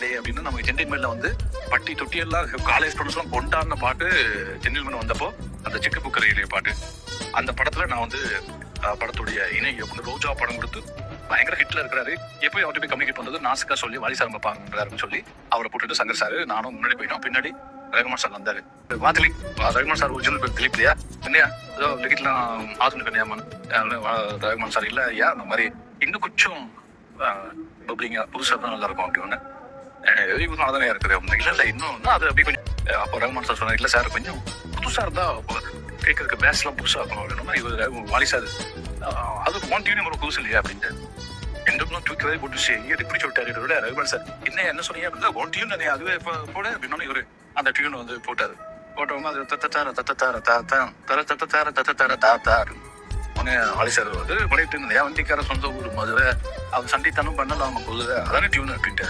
இல்லையே அப்படின்னு நம்ம ஜென்டில்மேன்ல வந்து பட்டி தொட்டி எல்லாம் காலேஜ் ஸ்டூடெண்ட்ஸ் எல்லாம் கொண்டாடின பாட்டு ஜென்டில்மேன் வந்தப்போ அந்த சிக்கு புக்கு ரயிலே பாட்டு. அந்த படத்துல நான் வந்து படத்துடைய இணை இயக்குனர் ரோஜா படம் கொடுத்து பயங்கர ஹிட்ல இருக்கிறாரு. எப்போ அவர்கிட்ட போய் கம்யூனிகேட் பண்றது நாசுக்கா சொல்லி வாலிசார் பாங்கிறாருன்னு சொல்லி அவரை போட்டுட்டு சங்கர் சார் நானும் முன்னாடி போயிட்டோம். பின்னாடி ரகுமான் சார் வந்தாரு. திலீப் ரகுமான் சார் ஒரிஜினல் பேர் திலீப் இல்லையா என்னையா ஏதோ டிக்கெட்லாம் ஆதுன்னு கன்னியாமன் ரகுமான் சார் இல்ல ஐயா அந்த மாதிரி இன்னும் கொஞ்சம் பப்ளிங்கா புதுசாக தான் நல்லா இருக்கும் அப்படின்னு அதானே இருக்குது. இல்ல இல்ல இன்னும் அது அப்படி கொஞ்சம் அப்போ ரகுமான் சார் சொன்னார் இல்ல சார் கொஞ்சம் புதுசா இருந்தா கேட்கறதுக்கு பேஸ் எல்லாம் புதுசா இருக்கணும் அப்படின்னா இவர் வாலி சார் அது ஒன் டியூன் ஒரு புதுசு இல்லையா அப்படின்ட்டு எங்களுக்கு தூக்கவே போட்டு எங்கிட்ட பிடிச்சி விட்டாரு விட ரகுமான் சார் என்ன சொன்னீங்க அப்படின்னா ஒன் டியூன் அதுவே போட அப்படின்னு இவரு அந்த டியூன் வந்து போட்டாரு. போட்டவங்க அது தத்தார தத்தார தாத்தா தர தத்தார தத்தார தாத்தா உடனே வாலி சார் வந்து பண்ணிட்டு இருந்தேன் வண்டிக்கார சொந்த ஊர் மதுரை அவன் சண்டைத்தனம் பண்ணல அவங்க பொழுது அதானே டியூன் அப்படின்ட்டு